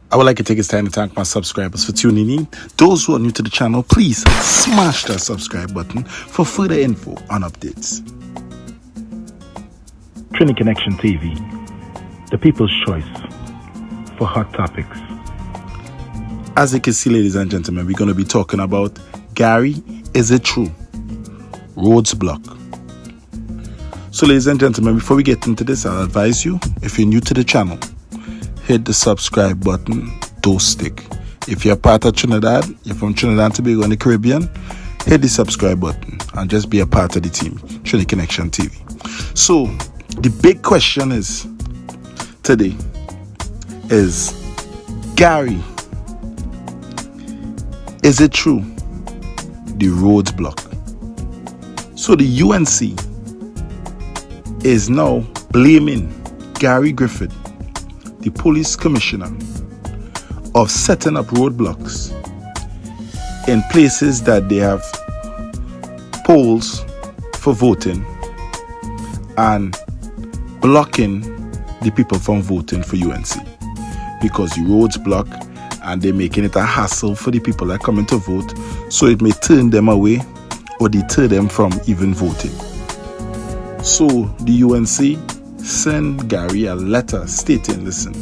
I would like to take this time to thank my subscribers for tuning in. Those who are new to the channel, please smash that subscribe button for further info on updates. Trini Connection TV, the people's choice for hot topics. As you can see, ladies and gentlemen, we're going to be talking about Gary, is it true? Roads block. So ladies and gentlemen, before we get into this, I'll advise you, if you're new to the channel, hit the subscribe button, don't stick. If you're part of Trinidad, you're from Trinidad and Tobago in the Caribbean, hit the subscribe button and just be a part of the team, Trini Connection TV. So, the big question is, today, is Gary, is it true? The roads block. So the UNC is now blaming Gary Griffith, the police commissioner, of setting up roadblocks in places that they have polls for voting and blocking the people from voting for UNC because the roads block and they're making it a hassle for the people that come in to vote, so it may turn them away or deter them from even voting. So the UNC send Gary a letter stating, listen,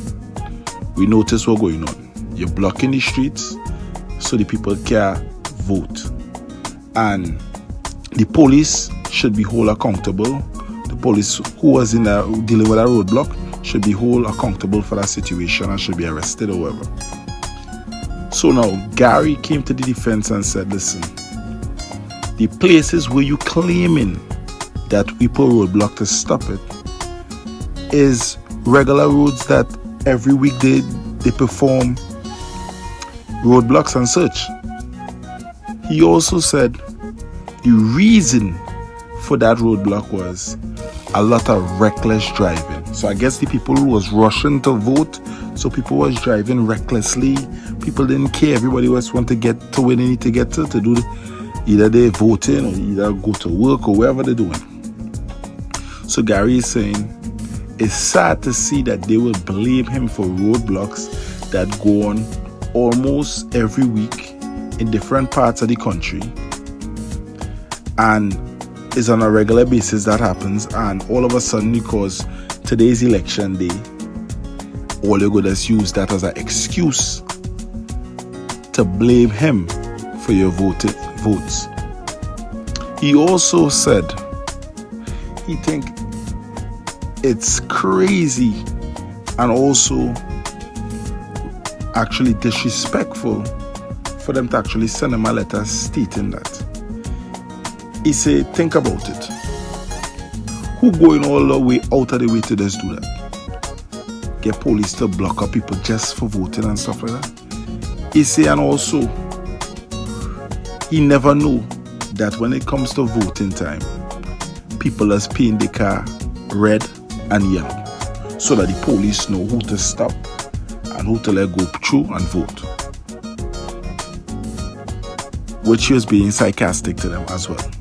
we notice what's going on. You're blocking the streets so the people can't vote. And the police should be held accountable. The police who was in dealing with a roadblock should be held accountable for that situation and should be arrested or whatever. So now Gary came to the defense and said, listen, the places where you claiming that we put roadblock to stop it is regular roads that every week they perform roadblocks and search. He also said the reason for that roadblock was a lot of reckless driving. So I guess the people who was rushing to vote, so people was driving recklessly. People didn't care. Everybody was want to get to where they need to get to do either they're voting or either go to work or wherever they're doing. So Gary is saying it's sad to see that they will blame him for roadblocks that go on almost every week in different parts of the country, and it's on a regular basis that happens, and all of a sudden, because today's election day, all you're going to use that as an excuse to blame him for your votes. He also said he think it's crazy and also actually disrespectful for them to actually send him a letter stating that. He said, think about it. Who going all the way out of the way to just do that? Get police to block up people just for voting and stuff like that. He said, and also, he never knew that when it comes to voting time, people are painting the car red and yellow so that the police know who to stop and who to let go through and vote. Which he was being sarcastic to them as well.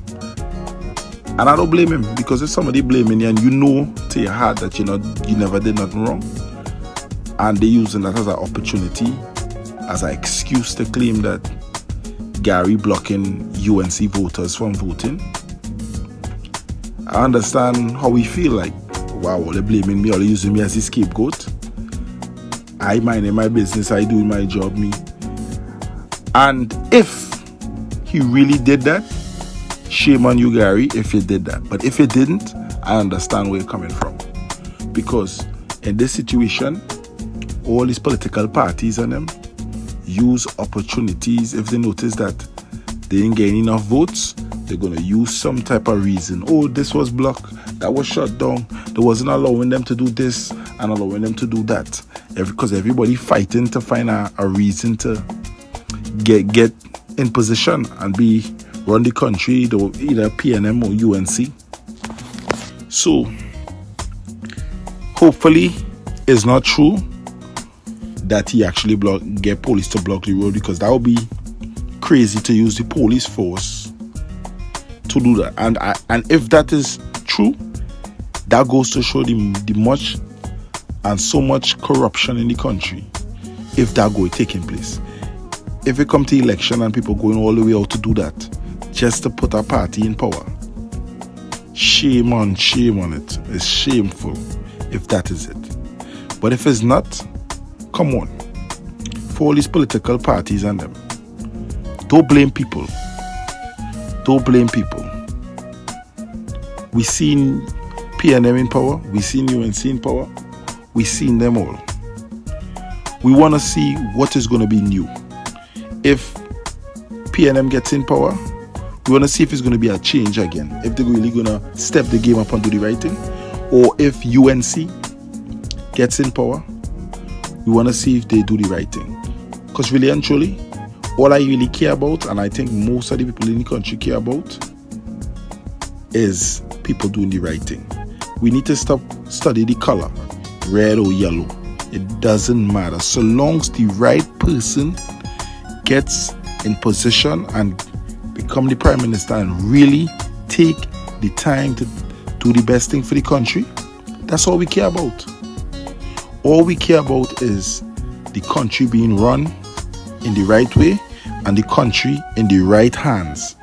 And I don't blame him, because if somebody blaming you and you know to your heart that you never did nothing wrong, and they're using that as an opportunity, as an excuse to claim that Gary blocking UNC voters from voting, I understand how we feel like, wow, they're blaming me or they're using me as a scapegoat. I minding my business, I doing my job, me. And if he really did that, shame on you, Gary, if you did that. But if you didn't, I understand where you're coming from. Because in this situation, all these political parties and them use opportunities. If they notice that they didn't get enough votes, they're going to use some type of reason. Oh, this was blocked, that was shut down, they wasn't allowing them to do this and allowing them to do that. Because everybody fighting to find a reason to get in position and run the country, either PNM or UNC. So hopefully it's not true that he actually get police to block the road, because that would be crazy to use the police force to do that. And if that is true, that goes to show the much and so much corruption in the country, if that go taking place. If it come to election and people going all the way out to do that just to put a party in power, shame on it. It's shameful if that is it. But if it's not, come on, for all these political parties and them, don't blame people. We seen PNM in power, we seen UNC in power, we seen them all. We want to see what is going to be new. If PNM gets in power, we want to see if it's going to be a change again, if they're really going to step the game up and do the right thing. Or if UNC gets in power, we want to see if they do the right thing. Because really and truly, all I really care about, and I think most of the people in the country care about, is people doing the right thing. We need to stop studying the color, red or yellow. It doesn't matter. So long as the right person gets in position and become the prime minister and really take the time to do the best thing for the country, that's all we care about. All we care about is the country being run in the right way and the country in the right hands.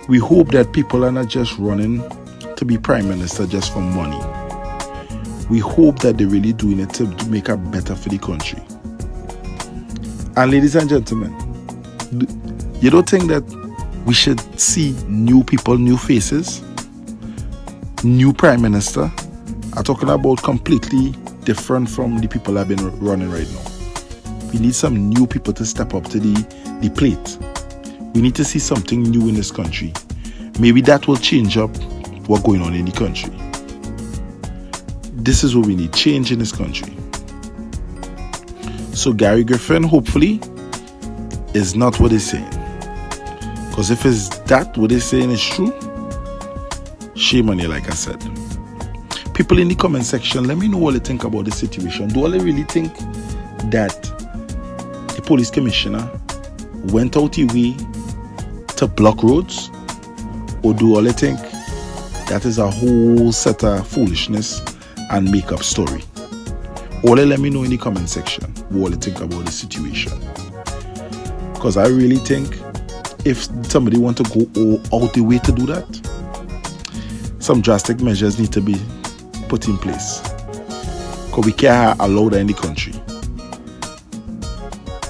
We hope that people are not just running to be prime minister just for money. We hope that they're really doing it to make it better for the country. And ladies and gentlemen, you don't think that we should see new people, new faces, new prime minister? I'm talking about completely different from the people that have been running right now. We need some new people to step up to the plate. We need to see something new in this country. Maybe that will change up what's going on in the country. This is what we need, change in this country. So Gary Griffin, hopefully, is not what they're saying. Because if it's that what they're saying is true, shame on you, like I said. People in the comment section, let me know what they think about the situation. Do they really think that the police commissioner went out the way to block roads? Or do they think that is a whole set of foolishness and make up story? Or let me know in the comment section what you think about the situation. Because I really think if somebody want to go out the way to do that, some drastic measures need to be put in place. Because we can't allow that in the country.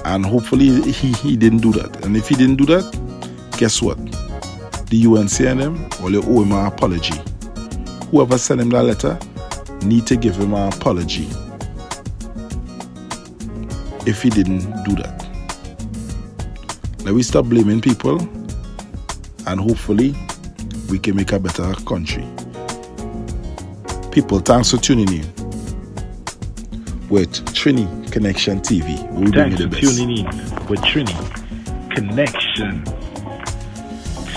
And hopefully he didn't do that. And if he didn't do that, guess what? The UNC.PNM will owe him an apology. Whoever sent him that letter need to give him an apology if he didn't do that. Let me stop blaming people, and hopefully we can make a better country. People, thanks for tuning in with Trini Connection TV. We'll thanks for tuning in with Trini Connection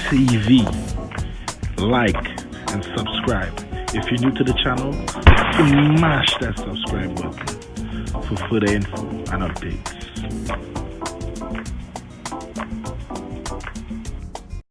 TV. Like and subscribe. If you're new to the channel, smash that subscribe button for further info and updates.